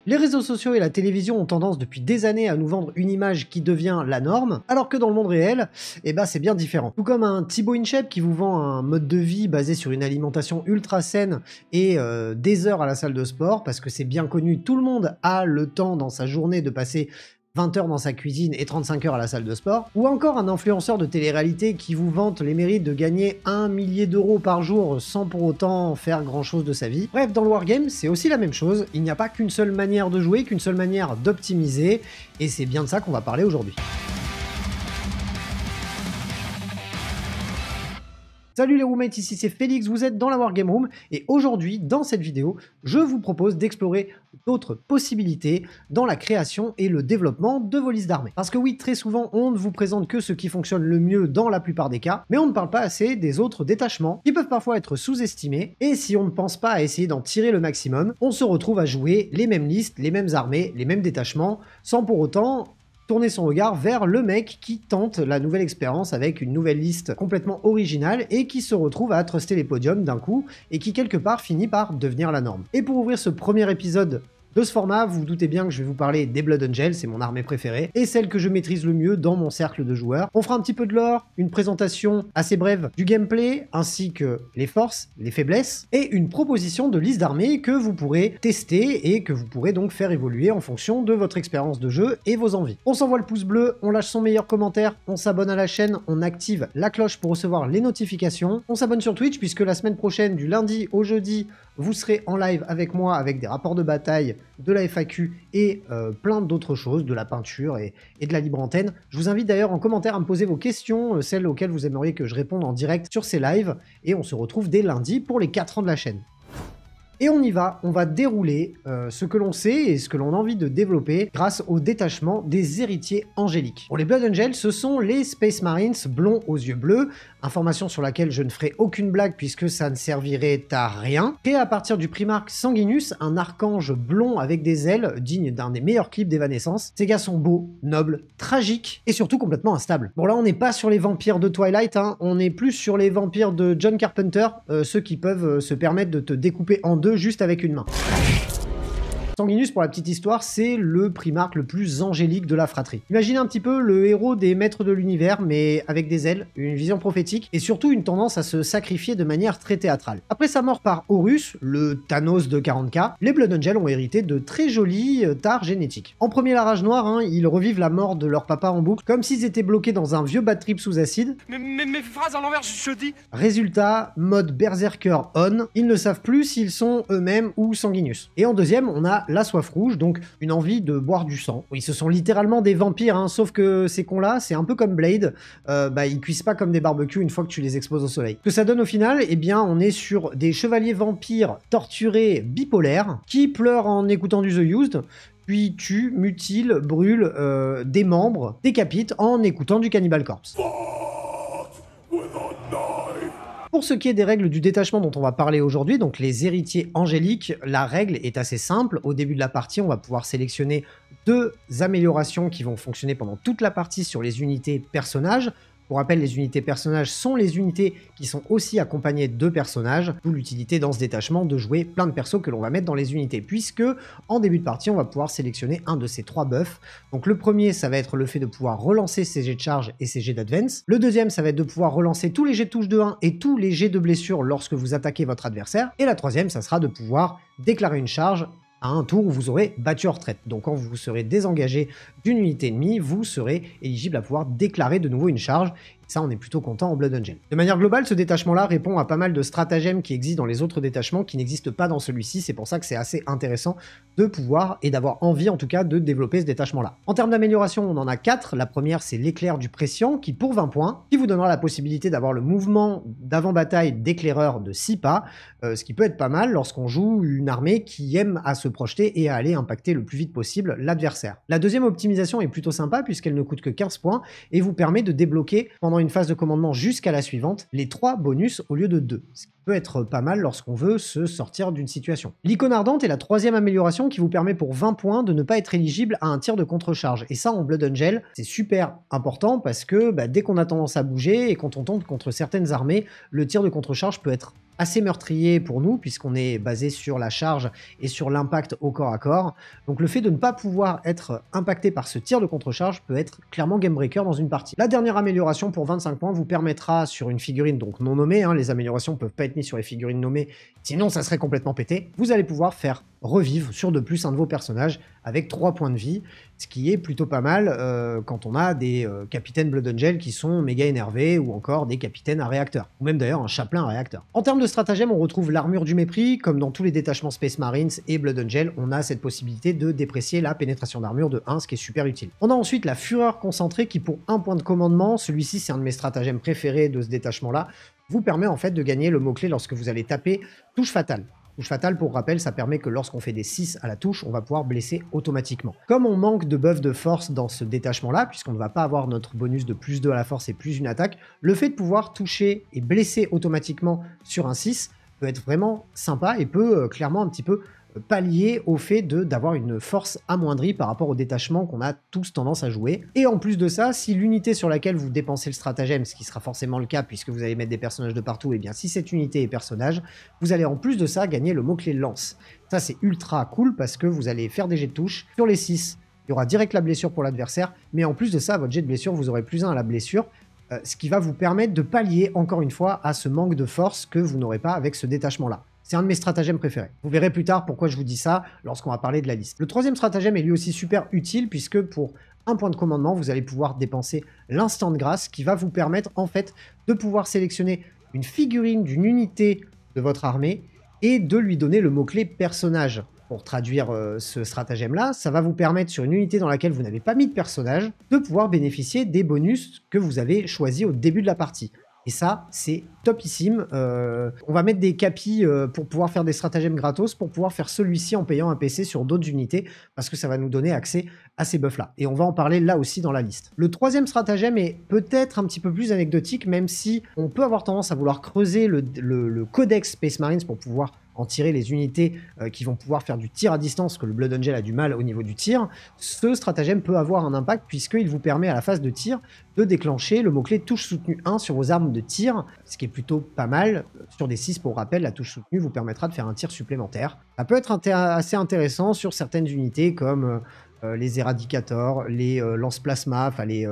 Les réseaux sociaux et la télévision ont tendance depuis des années à nous vendre une image qui devient la norme, alors que dans le monde réel, c'est bien différent. Tout comme un Thibaut InShape qui vous vend un mode de vie basé sur une alimentation ultra saine et des heures à la salle de sport, parce que c'est bien connu, tout le monde a le temps dans sa journée de passer 20 heures dans sa cuisine et 35 heures à la salle de sport, ou encore un influenceur de télé-réalité qui vous vante les mérites de gagner 1 millier d'euros par jour sans pour autant faire grand chose de sa vie. Bref, dans le wargame, c'est aussi la même chose, il n'y a pas qu'une seule manière de jouer, qu'une seule manière d'optimiser, et c'est bien de ça qu'on va parler aujourd'hui. Salut les roommates, ici c'est Félix, vous êtes dans la Wargame Room, et aujourd'hui, dans cette vidéo, je vous propose d'explorer d'autres possibilités dans la création et le développement de vos listes d'armées. Parce que oui, très souvent, on ne vous présente que ce qui fonctionne le mieux dans la plupart des cas, mais on ne parle pas assez des autres détachements, qui peuvent parfois être sous-estimés, et si on ne pense pas à essayer d'en tirer le maximum, on se retrouve à jouer les mêmes listes, les mêmes armées, les mêmes détachements, sans pour autant tourner son regard vers le mec qui tente la nouvelle expérience avec une nouvelle liste complètement originale et qui se retrouve à truster les podiums d'un coup et qui quelque part finit par devenir la norme. Et pour ouvrir ce premier épisode de ce format, vous vous doutez bien que je vais vous parler des Blood Angels, c'est mon armée préférée, et celle que je maîtrise le mieux dans mon cercle de joueurs. On fera un petit peu de lore, une présentation assez brève du gameplay, ainsi que les forces, les faiblesses, et une proposition de liste d'armées que vous pourrez tester et que vous pourrez donc faire évoluer en fonction de votre expérience de jeu et vos envies. On s'envoie le pouce bleu, on lâche son meilleur commentaire, on s'abonne à la chaîne, on active la cloche pour recevoir les notifications, on s'abonne sur Twitch puisque la semaine prochaine, du lundi au jeudi, vous serez en live avec moi avec des rapports de bataille, de la FAQ et plein d'autres choses, de la peinture et de la libre antenne. Je vous invite d'ailleurs en commentaire à me poser vos questions, celles auxquelles vous aimeriez que je réponde en direct sur ces lives, et on se retrouve dès lundi pour les 4 ans de la chaîne. Et on y va, on va dérouler ce que l'on sait et ce que l'on a envie de développer grâce au détachement des héritiers angéliques. Pour les Blood Angels, ce sont les Space Marines blonds aux yeux bleus, information sur laquelle je ne ferai aucune blague puisque ça ne servirait à rien. Créé à partir du Primarque Sanguinus, un archange blond avec des ailes, digne d'un des meilleurs clips d'Evanescence. Ces gars sont beaux, nobles, tragiques et surtout complètement instables. Bon là on n'est pas sur les vampires de Twilight, hein, on est plus sur les vampires de John Carpenter, ceux qui peuvent se permettre de te découper en deux juste avec une main. Sanguinus, pour la petite histoire, c'est le primarque le plus angélique de la fratrie. Imaginez un petit peu le héros des maîtres de l'univers, mais avec des ailes, une vision prophétique, et surtout une tendance à se sacrifier de manière très théâtrale. Après sa mort par Horus, le Thanos de 40K, les Blood Angels ont hérité de très jolis tares génétiques. En premier, la rage noire, hein, ils revivent la mort de leur papa en boucle, comme s'ils étaient bloqués dans un vieux bad trip sous acide. Mais mes phrases à l'envers, je dis. Résultat, mode berserker on, ils ne savent plus s'ils sont eux-mêmes ou Sanguinus. Et en deuxième, on a la soif rouge, donc une envie de boire du sang. Ils se sont littéralement des vampires, hein, sauf que ces cons-là, c'est un peu comme Blade, ils cuisent pas comme des barbecues une fois que tu les exposes au soleil. Ce que ça donne au final, eh bien, on est sur des chevaliers vampires torturés bipolaires, qui pleurent en écoutant du The Used, puis tuent, mutilent, brûlent, démembrent, décapitent en écoutant du Cannibal Corpse. Pour ce qui est des règles du détachement dont on va parler aujourd'hui, donc les héritiers angéliques, la règle est assez simple. Au début de la partie, on va pouvoir sélectionner 2 améliorations qui vont fonctionner pendant toute la partie sur les unités personnages. Pour rappel, les unités personnages sont les unités qui sont aussi accompagnées de personnages, d'où l'utilité dans ce détachement de jouer plein de persos que l'on va mettre dans les unités, puisque en début de partie, on va pouvoir sélectionner un de ces 3 buffs. Donc le premier, ça va être le fait de pouvoir relancer ses jets de charge et ses jets d'advance. Le deuxième, ça va être de pouvoir relancer tous les jets de touche de 1 et tous les jets de blessure lorsque vous attaquez votre adversaire. Et la troisième, ça sera de pouvoir déclarer une charge à un tour où vous aurez battu en retraite. Donc quand vous serez désengagé d'une unité ennemie, vous serez éligible à pouvoir déclarer de nouveau une charge. Ça, on est plutôt content en Blood Angel. De manière globale, ce détachement-là répond à pas mal de stratagèmes qui existent dans les autres détachements, qui n'existent pas dans celui-ci. C'est pour ça que c'est assez intéressant de pouvoir, et d'avoir envie en tout cas, de développer ce détachement-là. En termes d'amélioration, on en a 4. La première, c'est l'éclair du prescient, qui pour 20 points, qui vous donnera la possibilité d'avoir le mouvement d'avant-bataille d'éclaireur de 6 pas, ce qui peut être pas mal lorsqu'on joue une armée qui aime à se projeter et à aller impacter le plus vite possible l'adversaire. La deuxième optimisation est plutôt sympa, puisqu'elle ne coûte que 15 points, et vous permet de débloquer pendant une phase de commandement jusqu'à la suivante, les 3 bonus au lieu de 2, ce qui peut être pas mal lorsqu'on veut se sortir d'une situation. L'icône ardente est la troisième amélioration qui vous permet pour 20 points de ne pas être éligible à un tir de contre-charge. Et ça, en Blood Angel, c'est super important parce que dès qu'on a tendance à bouger et quand on tombe contre certaines armées, le tir de contre-charge peut être assez meurtrier pour nous, puisqu'on est basé sur la charge et sur l'impact au corps à corps. Donc le fait de ne pas pouvoir être impacté par ce tir de contre-charge peut être clairement game breaker dans une partie. La dernière amélioration pour 25 points vous permettra sur une figurine donc non nommée, hein, les améliorations ne peuvent pas être mises sur les figurines nommées, sinon ça serait complètement pété, vous allez pouvoir faire revivre sur de plus un de vos personnages avec 3 points de vie, ce qui est plutôt pas mal quand on a des capitaines Blood Angel qui sont méga énervés ou encore des capitaines à réacteur, ou même d'ailleurs un chaplain à réacteur. En termes de stratagème, on retrouve l'armure du mépris, comme dans tous les détachements Space Marines et Blood Angel, on a cette possibilité de déprécier la pénétration d'armure de 1, ce qui est super utile. On a ensuite la fureur concentrée qui pour 1 point de commandement, celui-ci c'est un de mes stratagèmes préférés de ce détachement-là, vous permet en fait de gagner le mot-clé lorsque vous allez taper touche fatale. Touche fatale, pour rappel, ça permet que lorsqu'on fait des 6 à la touche, on va pouvoir blesser automatiquement. Comme on manque de buff de force dans ce détachement-là, puisqu'on ne va pas avoir notre bonus de plus 2 à la force et plus une attaque, le fait de pouvoir toucher et blesser automatiquement sur un 6 peut être vraiment sympa et peut clairement un petit peu pallier au fait d'avoir une force amoindrie par rapport au détachement qu'on a tous tendance à jouer. Et en plus de ça, si l'unité sur laquelle vous dépensez le stratagème, ce qui sera forcément le cas puisque vous allez mettre des personnages de partout, et bien si cette unité est personnage, vous allez en plus de ça gagner le mot-clé lance. Ça c'est ultra cool parce que vous allez faire des jets de touche. Sur les 6, il y aura direct la blessure pour l'adversaire, mais en plus de ça, votre jet de blessure, vous aurez plus 1 à la blessure, ce qui va vous permettre de pallier encore une fois à ce manque de force que vous n'aurez pas avec ce détachement-là. C'est un de mes stratagèmes préférés. Vous verrez plus tard pourquoi je vous dis ça lorsqu'on va parler de la liste. Le troisième stratagème est lui aussi super utile puisque pour 1 point de commandement, vous allez pouvoir dépenser l'instant de grâce qui va vous permettre en fait de pouvoir sélectionner une figurine d'une unité de votre armée et de lui donner le mot-clé personnage. Pour traduire ce stratagème-là, ça va vous permettre sur une unité dans laquelle vous n'avez pas mis de personnage de pouvoir bénéficier des bonus que vous avez choisis au début de la partie. Et ça, c'est topissime. On va mettre des capis pour pouvoir faire des stratagèmes gratos, pour pouvoir faire celui-ci en payant un PC sur d'autres unités, parce que ça va nous donner accès à ces buffs-là. Et on va en parler là aussi dans la liste. Le troisième stratagème est peut-être un petit peu plus anecdotique, même si on peut avoir tendance à vouloir creuser le codex Space Marines pour pouvoir en tirer les unités qui vont pouvoir faire du tir à distance, que le Blood Angel a du mal au niveau du tir. Ce stratagème peut avoir un impact puisqu'il vous permet à la phase de tir de déclencher le mot-clé touche soutenue 1 sur vos armes de tir, ce qui est plutôt pas mal. Sur des 6, pour rappel, la touche soutenue vous permettra de faire un tir supplémentaire. Ça peut être assez intéressant sur certaines unités comme les Eradicators, les lance-plasma, enfin les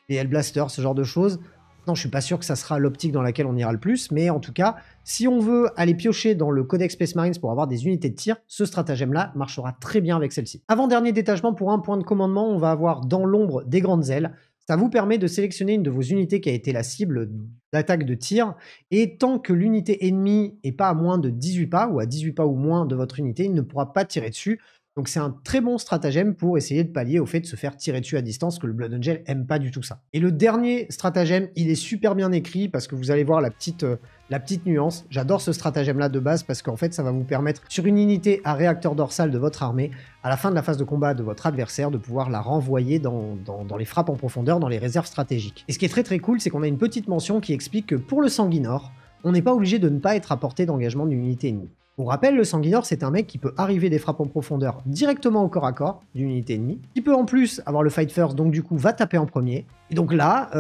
Hellblasters, ce genre de choses. Non, je suis pas sûr que ça sera l'optique dans laquelle on ira le plus, mais en tout cas, si on veut aller piocher dans le Codex Space Marines pour avoir des unités de tir, ce stratagème-là marchera très bien avec celle-ci. Avant-dernier détachement, pour 1 point de commandement, on va avoir dans l'ombre des grandes ailes. Ça vous permet de sélectionner une de vos unités qui a été la cible d'attaque de tir, et tant que l'unité ennemie n'est pas à moins de 18 pas, ou à 18 pas ou moins de votre unité, il ne pourra pas tirer dessus. Donc c'est un très bon stratagème pour essayer de pallier au fait de se faire tirer dessus à distance, que le Blood Angel aime pas du tout ça. Et le dernier stratagème, il est super bien écrit parce que vous allez voir la petite nuance. J'adore ce stratagème-là de base parce qu'en fait ça va vous permettre, sur une unité à réacteur dorsal de votre armée, à la fin de la phase de combat de votre adversaire, de pouvoir la renvoyer dans les frappes en profondeur, dans les réserves stratégiques. Et ce qui est très très cool, c'est qu'on a une petite mention qui explique que pour le Sanguinor, on n'est pas obligé de ne pas être à portée d'engagement d'une unité ennemie. Pour rappel, le Sanguinor, c'est un mec qui peut arriver des frappes en profondeur directement au corps à corps d'une unité ennemie, qui peut en plus avoir le fight first, donc du coup va taper en premier. Et donc là,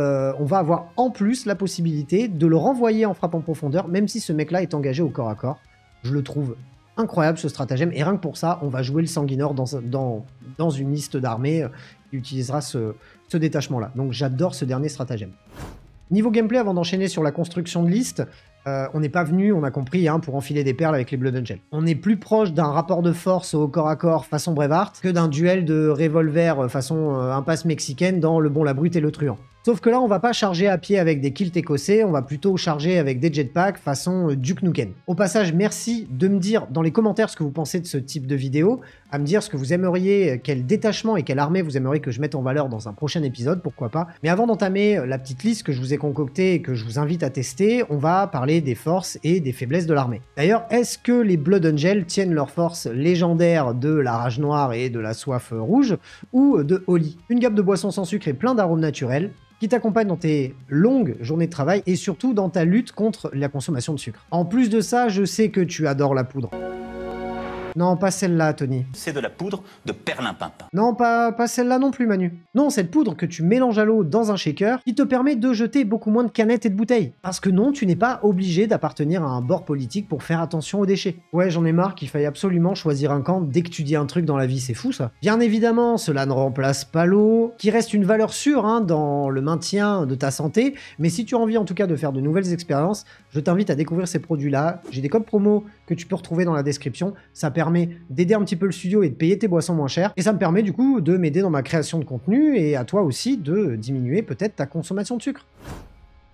on va avoir en plus la possibilité de le renvoyer en frappe en profondeur, même si ce mec-là est engagé au corps à corps. Je le trouve incroyable ce stratagème, et rien que pour ça, on va jouer le Sanguinor dans une liste d'armées qui utilisera ce détachement-là. Donc j'adore ce dernier stratagème. Niveau gameplay, avant d'enchaîner sur la construction de liste, on n'est pas venu, on a compris, hein, pour enfiler des perles avec les Blood Angel. On est plus proche d'un rapport de force au corps à corps façon Braveheart que d'un duel de revolver façon impasse mexicaine dans Le Bon, la Brute et le Truand. Sauf que là, on va pas charger à pied avec des kilts écossais, on va plutôt charger avec des jetpacks façon Duke Nukem. Au passage, merci de me dire dans les commentaires ce que vous pensez de ce type de vidéo, à me dire ce que vous aimeriez, quel détachement et quelle armée vous aimeriez que je mette en valeur dans un prochain épisode, pourquoi pas. Mais avant d'entamer la petite liste que je vous ai concoctée et que je vous invite à tester, on va parler des forces et des faiblesses de l'armée. D'ailleurs, est-ce que les Blood Angel tiennent leurs forces légendaires de la rage noire et de la soif rouge, ou de Holy? Une gamme de boissons sans sucre et plein d'arômes naturels, qui t'accompagne dans tes longues journées de travail et surtout dans ta lutte contre la consommation de sucre. En plus de ça, je sais que tu adores la poudre. Non, pas celle-là, Tony. C'est de la poudre de persil. perlimpinpin. Non, pas celle-là non plus, Manu. Non, cette poudre que tu mélanges à l'eau dans un shaker qui te permet de jeter beaucoup moins de canettes et de bouteilles. Parce que non, tu n'es pas obligé d'appartenir à un bord politique pour faire attention aux déchets. Ouais, j'en ai marre qu'il faille absolument choisir un camp dès que tu dis un truc dans la vie, c'est fou ça. Bien évidemment, cela ne remplace pas l'eau, qui reste une valeur sûre hein, dans le maintien de ta santé, mais si tu as envie en tout cas de faire de nouvelles expériences, je t'invite à découvrir ces produits-là. J'ai des codes promo que tu peux retrouver dans la description. Ça permet d'aider un petit peu le studio et de payer tes boissons moins cher. Et ça me permet du coup de m'aider dans ma création de contenu et à toi aussi de diminuer peut-être ta consommation de sucre.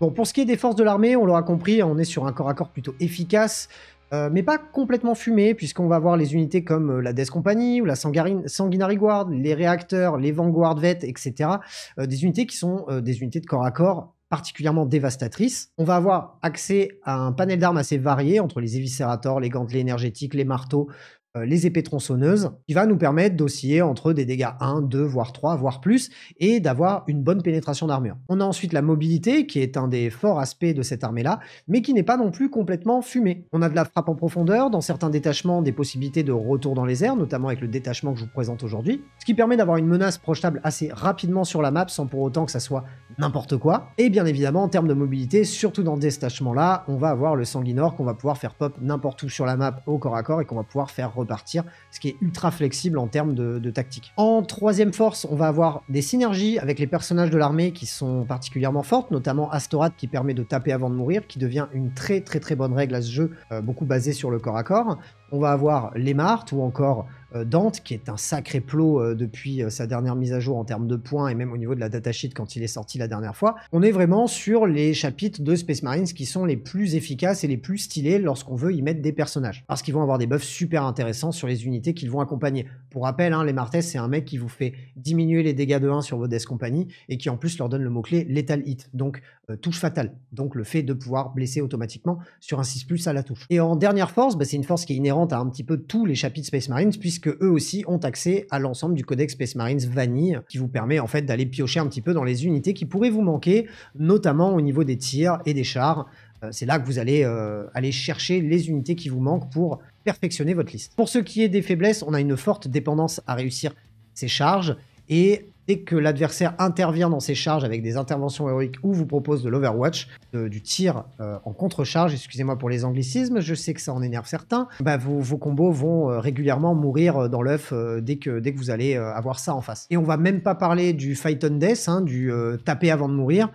Bon, pour ce qui est des forces de l'armée, on l'aura compris, on est sur un corps à corps plutôt efficace, mais pas complètement fumé, puisqu'on va avoir les unités comme la Death Company ou la Sanguinary Guard, les réacteurs, les Vanguard Vet, etc. Des unités qui sont des unités de corps à corps particulièrement dévastatrices. On va avoir accès à un panel d'armes assez varié entre les éviscérators, les gantelets énergétiques, les marteaux, les épées tronçonneuses, qui va nous permettre d'osciller entre des dégâts 1, 2, voire 3, voire plus, et d'avoir une bonne pénétration d'armure. On a ensuite la mobilité, qui est un des forts aspects de cette armée-là, mais qui n'est pas non plus complètement fumée. On a de la frappe en profondeur, dans certains détachements, des possibilités de retour dans les airs, notamment avec le détachement que je vous présente aujourd'hui, ce qui permet d'avoir une menace projetable assez rapidement sur la map, sans pour autant que ça soit n'importe quoi. Et bien évidemment, en termes de mobilité, surtout dans ce détachement-là, on va avoir le Sanguinor qu'on va pouvoir faire pop n'importe où sur la map au corps à corps et qu'on va pouvoir faire repartir, ce qui est ultra flexible en termes de tactique. En troisième force, on va avoir des synergies avec les personnages de l'armée qui sont particulièrement fortes, notamment Astorath qui permet de taper avant de mourir, qui devient une très bonne règle à ce jeu, beaucoup basée sur le corps à corps. On va avoir Lemart ou encore Dante, qui est un sacré plot depuis sa dernière mise à jour en termes de points et même au niveau de la datasheet quand il est sorti la dernière fois. On est vraiment sur les chapitres de Space Marines qui sont les plus efficaces et les plus stylés lorsqu'on veut y mettre des personnages. Parce qu'ils vont avoir des buffs super intéressants sur les unités qu'ils vont accompagner. Pour rappel, hein, les Martes, c'est un mec qui vous fait diminuer les dégâts de 1 sur vos Death Company et qui en plus leur donne le mot-clé Lethal Hit, donc touche fatale. Donc le fait de pouvoir blesser automatiquement sur un 6+ à la touche. Et en dernière force, c'est une force qui est inhérente à un petit peu tous les chapitres Space Marines, puisque eux aussi ont accès à l'ensemble du codex Space Marines Vanille, qui vous permet en fait d'aller piocher un petit peu dans les unités qui pourraient vous manquer, notamment au niveau des tirs et des chars. C'est là que vous allez aller chercher les unités qui vous manquent pour perfectionner votre liste. Pour ce qui est des faiblesses, on a une forte dépendance à réussir ses charges, et dès que l'adversaire intervient dans ses charges avec des interventions héroïques ou vous propose de l'Overwatch, du tir en contre-charge, excusez-moi pour les anglicismes, je sais que ça en énerve certains, vos combos vont régulièrement mourir dans l'œuf dès que vous allez avoir ça en face. Et on va même pas parler du Fight on Death, hein, du taper avant de mourir,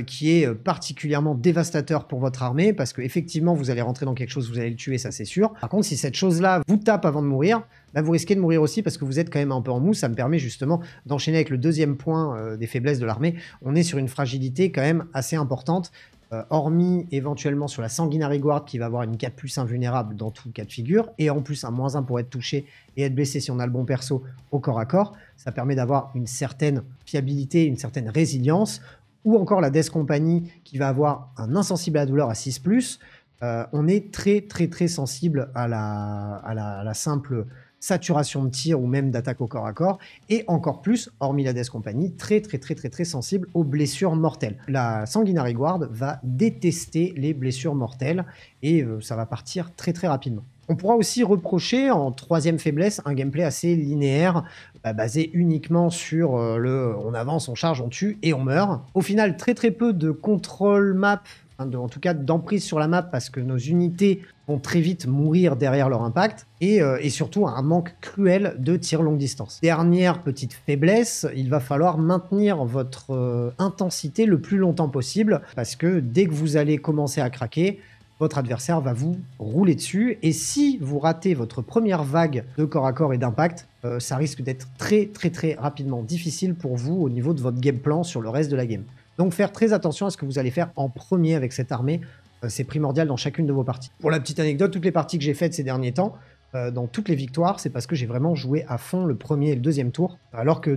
qui est particulièrement dévastateur pour votre armée, parce qu'effectivement vous allez rentrer dans quelque chose, vous allez le tuer, ça c'est sûr. Par contre, si cette chose-là vous tape avant de mourir, vous risquez de mourir aussi parce que vous êtes quand même un peu en mousse. Ça me permet justement d'enchaîner avec le deuxième point des faiblesses de l'armée. On est sur une fragilité quand même assez importante, hormis éventuellement sur la Sanguinary Guard qui va avoir une 4+ invulnérable dans tout cas de figure, et en plus un -1 pour être touché et être blessé si on a le bon perso au corps à corps. Ça permet d'avoir une certaine fiabilité, une certaine résilience. Ou encore la Death Company qui va avoir un insensible à la douleur à 6+. On est très sensible à la simple saturation de tir ou même d'attaque au corps à corps, et encore plus, hormis la Death Company, très sensible aux blessures mortelles. La Sanguinary Guard va détester les blessures mortelles et ça va partir très rapidement. On pourra aussi reprocher en troisième faiblesse un gameplay assez linéaire, basé uniquement sur on avance, on charge, on tue et on meurt. Au final, très peu de contrôle map, en tout cas d'emprise sur la map, parce que nos unités vont très vite mourir derrière leur impact, et surtout un manque cruel de tir longue distance. Dernière petite faiblesse, il va falloir maintenir votre intensité le plus longtemps possible, parce que dès que vous allez commencer à craquer, votre adversaire va vous rouler dessus, et si vous ratez votre première vague de corps à corps et d'impact, ça risque d'être très rapidement difficile pour vous au niveau de votre game plan sur le reste de la game. Donc faire très attention à ce que vous allez faire en premier avec cette armée, c'est primordial dans chacune de vos parties. Pour la petite anecdote, toutes les parties que j'ai faites ces derniers temps, dans toutes les victoires, c'est parce que j'ai vraiment joué à fond le premier et le deuxième tour, alors que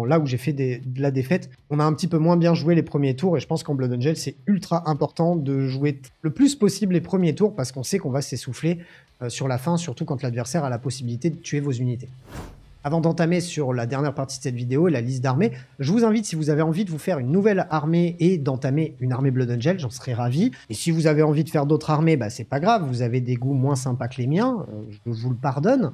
là où j'ai fait de la défaite, on a un petit peu moins bien joué les premiers tours, et je pense qu'en Blood Angel, c'est ultra important de jouer le plus possible les premiers tours, parce qu'on sait qu'on va s'essouffler sur la fin, surtout quand l'adversaire a la possibilité de tuer vos unités. Avant d'entamer sur la dernière partie de cette vidéo, la liste d'armées, je vous invite, si vous avez envie de vous faire une nouvelle armée et d'entamer une armée Blood Angel, j'en serais ravi. Et si vous avez envie de faire d'autres armées, c'est pas grave, vous avez des goûts moins sympas que les miens, je vous le pardonne.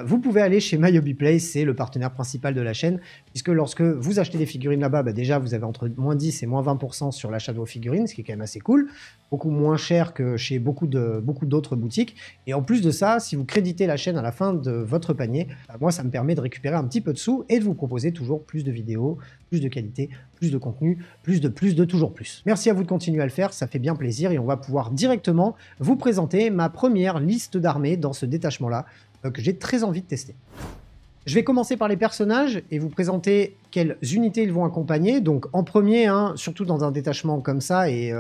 vous pouvez aller chez MyHobbyPlace, c'est le partenaire principal de la chaîne, puisque lorsque vous achetez des figurines là-bas, déjà vous avez entre moins 10 et moins 20% sur l'achat de vos figurines, ce qui est quand même assez cool, beaucoup moins cher que chez beaucoup d'autres boutiques. Et en plus de ça, si vous créditez la chaîne à la fin de votre panier, moi ça me permet de récupérer un petit peu de sous et de vous proposer toujours plus de vidéos, plus de qualité, plus de contenu, plus de toujours plus. Merci à vous de continuer à le faire, ça fait bien plaisir et on va pouvoir directement vous présenter ma première liste d'armées dans ce détachement-là, que j'ai très envie de tester. Je vais commencer par les personnages et vous présenter quelles unités ils vont accompagner. Donc en premier, surtout dans un détachement comme ça et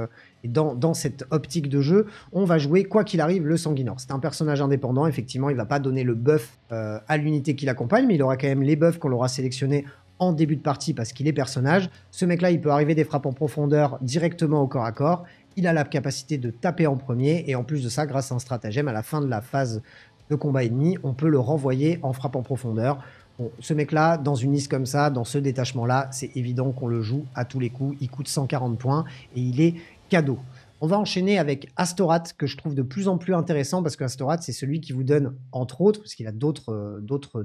dans cette optique de jeu, on va jouer quoi qu'il arrive le Sanguinor. C'est un personnage indépendant, effectivement, il ne va pas donner le buff à l'unité qui l'accompagne, mais il aura quand même les buffs qu'on l'aura sélectionnés en début de partie parce qu'il est personnage. Ce mec-là, il peut arriver des frappes en profondeur directement au corps à corps. Il a la capacité de taper en premier et en plus de ça, grâce à un stratagème, à la fin de la phase de combat ennemi, on peut le renvoyer en frappe en profondeur. Bon, ce mec-là, dans une liste comme ça, dans ce détachement-là, c'est évident qu'on le joue à tous les coups. Il coûte 140 points et il est cadeau. On va enchaîner avec Astorat, que je trouve de plus en plus intéressant, parce que Astorat, c'est celui qui vous donne, entre autres, parce qu'il a d'autres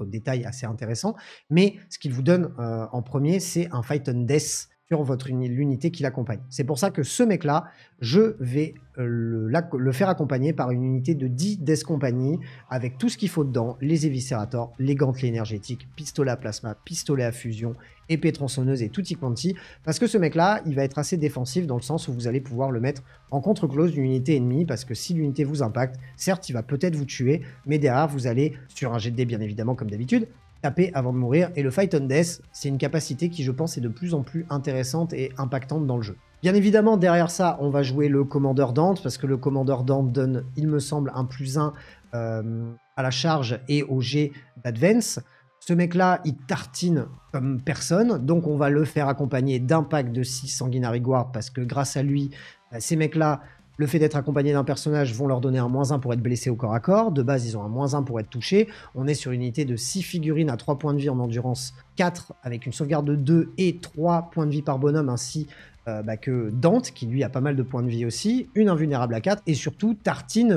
détails assez intéressants, mais ce qu'il vous donne en premier, c'est un Fight on Death sur l'unité qui l'accompagne. C'est pour ça que ce mec-là, je vais le faire accompagner par une unité de 10 Death Company, avec tout ce qu'il faut dedans, les éviscérators, les gantelets énergétiques, pistolet à plasma, pistolet à fusion, épée tronçonneuse et tutti quanti, parce que ce mec-là, il va être assez défensif dans le sens où vous allez pouvoir le mettre en contre-clause d'une unité ennemie, parce que si l'unité vous impacte, certes, il va peut-être vous tuer, mais derrière, vous allez, sur un jet de dés bien évidemment, comme d'habitude, taper avant de mourir, et le Fight on Death, c'est une capacité qui, je pense, est de plus en plus intéressante et impactante dans le jeu. Bien évidemment, derrière ça, on va jouer le Commandeur Dante, parce que le Commandeur Dante donne, il me semble, un +1 à la charge et au jet d'Advance. Ce mec-là, il tartine comme personne, donc on va le faire accompagner d'un pack de 6 Sanguinary Guard, parce que grâce à lui, ces mecs-là, le fait d'être accompagné d'un personnage vont leur donner un -1 pour être blessé au corps à corps. De base, ils ont un -1 pour être touchés. On est sur une unité de 6 figurines à 3 points de vie en endurance 4, avec une sauvegarde de 2 et 3 points de vie par bonhomme, ainsi que Dante, qui lui a pas mal de points de vie aussi, une invulnérable à 4, et surtout tartine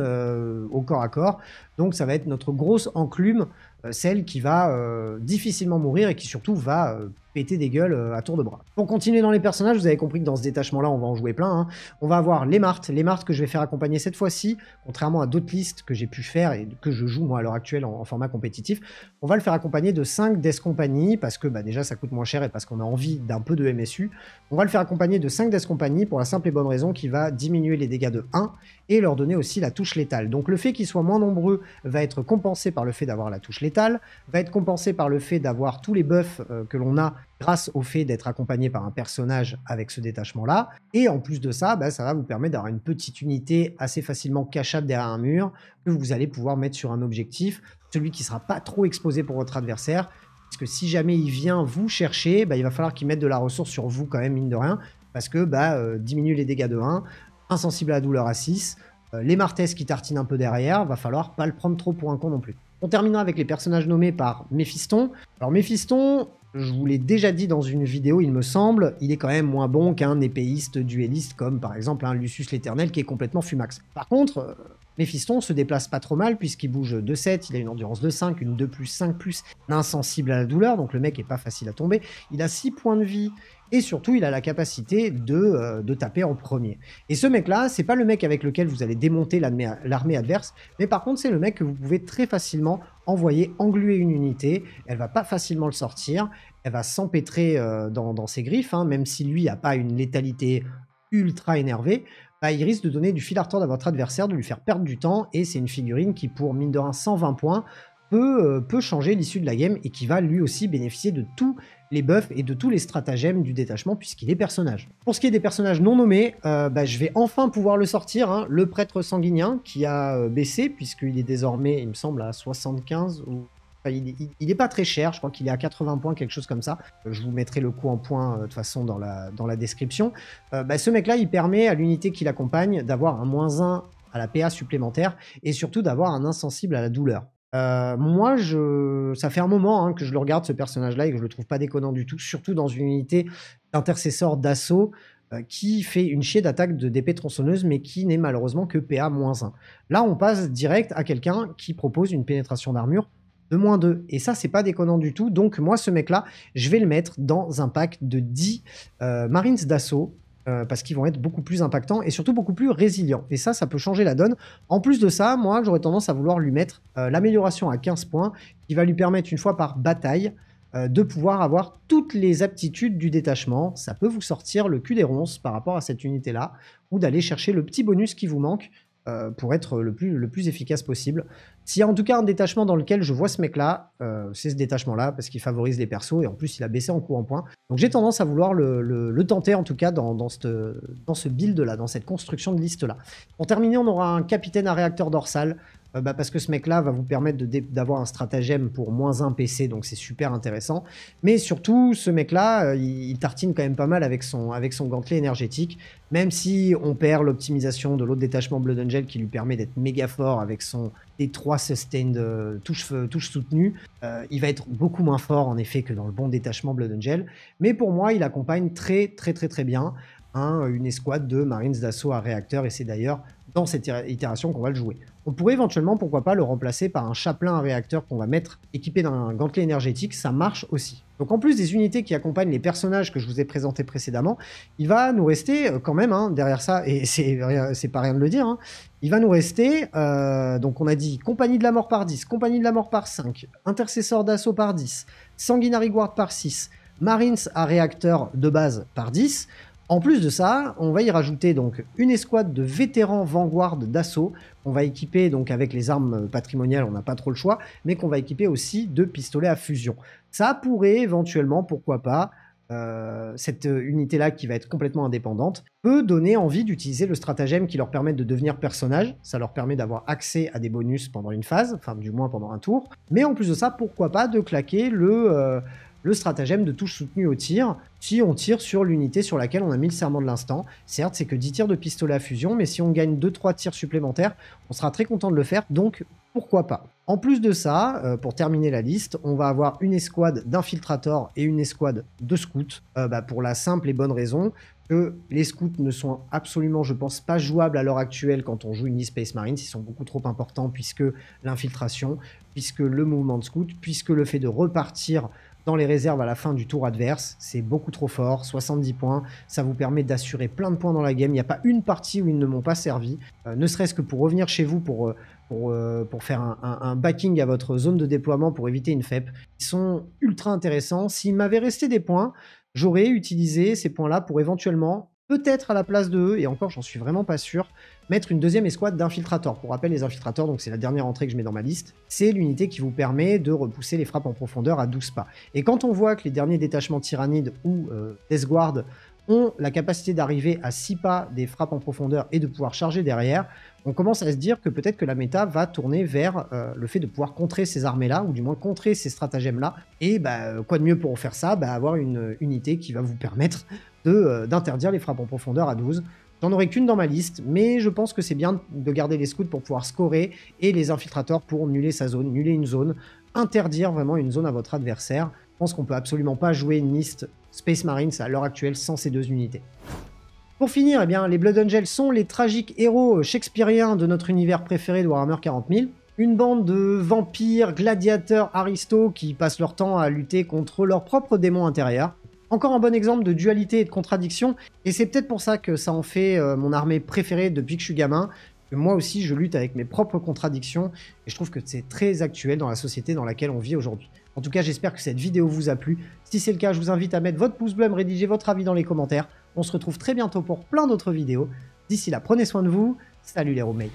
au corps à corps. Donc ça va être notre grosse enclume, celle qui va difficilement mourir et qui surtout va péter des gueules à tour de bras. Pour continuer dans les personnages, vous avez compris que dans ce détachement-là, on va en jouer plein. On va avoir les Martes que je vais faire accompagner cette fois-ci, contrairement à d'autres listes que j'ai pu faire et que je joue moi à l'heure actuelle en format compétitif. On va le faire accompagner de 5 Death Company, parce que déjà ça coûte moins cher et parce qu'on a envie d'un peu de MSU. On va le faire accompagner de 5 Death Company pour la simple et bonne raison qu'il va diminuer les dégâts de 1 et leur donner aussi la touche létale. Donc le fait qu'ils soient moins nombreux va être compensé par le fait d'avoir la touche létale, va être compensé par le fait d'avoir tous les buffs que l'on a grâce au fait d'être accompagné par un personnage avec ce détachement-là. Et en plus de ça, ça va vous permettre d'avoir une petite unité assez facilement cachable derrière un mur que vous allez pouvoir mettre sur un objectif, celui qui ne sera pas trop exposé pour votre adversaire. Parce que si jamais il vient vous chercher, il va falloir qu'il mette de la ressource sur vous quand même, mine de rien, parce que diminue les dégâts de 1, insensible à la douleur à 6, les Martes qui tartinent un peu derrière, va falloir pas le prendre trop pour un con non plus. On terminera avec les personnages nommés par Méphiston. Alors Méphiston, je vous l'ai déjà dit dans une vidéo, il me semble, il est quand même moins bon qu'un épéiste duelliste comme par exemple un Lucius l'Éternel qui est complètement fumax. Par contre, Méphiston se déplace pas trop mal puisqu'il bouge de 7, il a une endurance de 5, une 2+, 5+, insensible à la douleur, donc le mec est pas facile à tomber. Il a 6 points de vie et surtout il a la capacité de taper en premier. Et ce mec-là, c'est pas le mec avec lequel vous allez démonter l'armée adverse, mais par contre c'est le mec que vous pouvez très facilement envoyer engluer une unité, elle va pas facilement le sortir, elle va s'empêtrer dans ses griffes, même si lui n'a pas une létalité ultra énervée, il risque de donner du fil à retordre à votre adversaire, de lui faire perdre du temps, et c'est une figurine qui, pour mine de rien 120 points, peut changer l'issue de la game, et qui va lui aussi bénéficier de tous les buffs et de tous les stratagèmes du détachement, puisqu'il est personnage. Pour ce qui est des personnages non nommés, je vais enfin pouvoir le sortir, le prêtre sanguinien, qui a baissé, puisqu'il est désormais, il me semble, à 75 ou... il n'est pas très cher, je crois qu'il est à 80 points, quelque chose comme ça. Je vous mettrai le coût en points de toute façon dans la description. Ce mec-là, il permet à l'unité qui l'accompagne d'avoir un -1 à la PA supplémentaire et surtout d'avoir un insensible à la douleur. Moi, ça fait un moment que je le regarde ce personnage-là et que je le trouve pas déconnant du tout, surtout dans une unité d'intercesseur d'assaut. qui fait une chier d'attaque d'épée tronçonneuse, mais qui n'est malheureusement que PA-1. Là, on passe direct à quelqu'un qui propose une pénétration d'armure de -2. Et ça, c'est pas déconnant du tout. Donc, moi, ce mec-là, je vais le mettre dans un pack de 10 Marines d'assaut, parce qu'ils vont être beaucoup plus impactants et surtout beaucoup plus résilients. Et ça peut changer la donne. En plus de ça, moi, j'aurais tendance à vouloir lui mettre l'amélioration à 15 points, qui va lui permettre, une fois par bataille, de pouvoir avoir toutes les aptitudes du détachement. Ça peut vous sortir le cul des ronces par rapport à cette unité-là, ou d'aller chercher le petit bonus qui vous manque pour être le plus efficace possible. S'il y a en tout cas un détachement dans lequel je vois ce mec-là, c'est ce détachement-là, parce qu'il favorise les persos, et en plus il a baissé en coût en points. Donc j'ai tendance à vouloir le tenter, en tout cas dans ce build-là, dans cette construction de liste-là. Pour terminer, on aura un capitaine à réacteur dorsal, parce que ce mec-là va vous permettre d'avoir un stratagème pour -1 PC, donc c'est super intéressant. Mais surtout, ce mec-là, il tartine quand même pas mal avec son gantelet énergétique, même si on perd l'optimisation de l'autre détachement Blood Angel qui lui permet d'être méga fort avec son D3 Sustained touche soutenue. Il va être beaucoup moins fort en effet que dans le bon détachement Blood Angel, mais pour moi, il accompagne très bien une escouade de Marines d'assaut à réacteur, et c'est d'ailleurs dans cette itération qu'on va le jouer. On pourrait éventuellement, pourquoi pas, le remplacer par un chapelain à réacteur qu'on va mettre équipé d'un gantelet énergétique, ça marche aussi. Donc en plus des unités qui accompagnent les personnages que je vous ai présentés précédemment, il va nous rester quand même, derrière ça, et c'est pas rien de le dire, il va nous rester, donc on a dit Compagnie de la Mort par 10, Compagnie de la Mort par 5, Intercesseur d'assaut par 10, Sanguinary Guard par 6, Marines à réacteur de base par 10. En plus de ça, on va y rajouter donc une escouade de vétérans Vanguard d'assaut qu'on va équiper donc avec les armes patrimoniales, on n'a pas trop le choix, mais qu'on va équiper aussi de pistolets à fusion. Ça pourrait éventuellement, pourquoi pas, cette unité-là qui va être complètement indépendante, peut donner envie d'utiliser le stratagème qui leur permet de devenir personnage. Ça leur permet d'avoir accès à des bonus pendant une phase, enfin du moins pendant un tour. Mais en plus de ça, pourquoi pas de claquer le stratagème de touche soutenue au tir, si on tire sur l'unité sur laquelle on a mis le serment de l'instant. Certes, c'est que 10 tirs de pistolet à fusion, mais si on gagne 2-3 tirs supplémentaires, on sera très content de le faire, donc pourquoi pas. En plus de ça, pour terminer la liste, on va avoir une escouade d'infiltrators et une escouade de scouts, pour la simple et bonne raison que les scouts ne sont absolument, je pense, pas jouables à l'heure actuelle quand on joue une Space Marines. Ils sont beaucoup trop importants, puisque l'infiltration, puisque le mouvement de scout, puisque le fait de repartir dans les réserves à la fin du tour adverse, c'est beaucoup trop fort. 70 points, ça vous permet d'assurer plein de points dans la game. Il n'y a pas une partie où ils ne m'ont pas servi, ne serait-ce que pour revenir chez vous pour faire un backing à votre zone de déploiement pour éviter une FEP. Ils sont ultra intéressants. S'il m'avait resté des points, j'aurais utilisé ces points-là pour éventuellement, peut-être à la place de eux, et encore j'en suis vraiment pas sûr, mettre une deuxième escouade d'infiltrateurs. Pour rappel, les infiltrateurs, donc c'est la dernière entrée que je mets dans ma liste, c'est l'unité qui vous permet de repousser les frappes en profondeur à 12 pas. Et quand on voit que les derniers détachements Tyrannides ou Death Guard ont la capacité d'arriver à 6 pas des frappes en profondeur et de pouvoir charger derrière, on commence à se dire que peut-être que la méta va tourner vers le fait de pouvoir contrer ces armées-là, ou du moins contrer ces stratagèmes-là. Et quoi de mieux pour faire ça, avoir une unité qui va vous permettre d'interdire les frappes en profondeur à 12. J'en aurai qu'une dans ma liste, mais je pense que c'est bien de garder les scouts pour pouvoir scorer, et les infiltrateurs pour nuller sa zone, nuller une zone, interdire vraiment une zone à votre adversaire. Je pense qu'on peut absolument pas jouer une liste Space Marines à l'heure actuelle sans ces deux unités. Pour finir, les Blood Angels sont les tragiques héros shakespeariens de notre univers préféré de Warhammer 40 000. Une bande de vampires, gladiateurs, aristos qui passent leur temps à lutter contre leurs propres démons intérieurs. Encore un bon exemple de dualité et de contradiction, et c'est peut-être pour ça que ça en fait mon armée préférée depuis que je suis gamin. Moi aussi, je lutte avec mes propres contradictions, et je trouve que c'est très actuel dans la société dans laquelle on vit aujourd'hui. En tout cas, j'espère que cette vidéo vous a plu. Si c'est le cas, je vous invite à mettre votre pouce bleu, à me rédiger votre avis dans les commentaires. On se retrouve très bientôt pour plein d'autres vidéos. D'ici là, prenez soin de vous. Salut les roommates.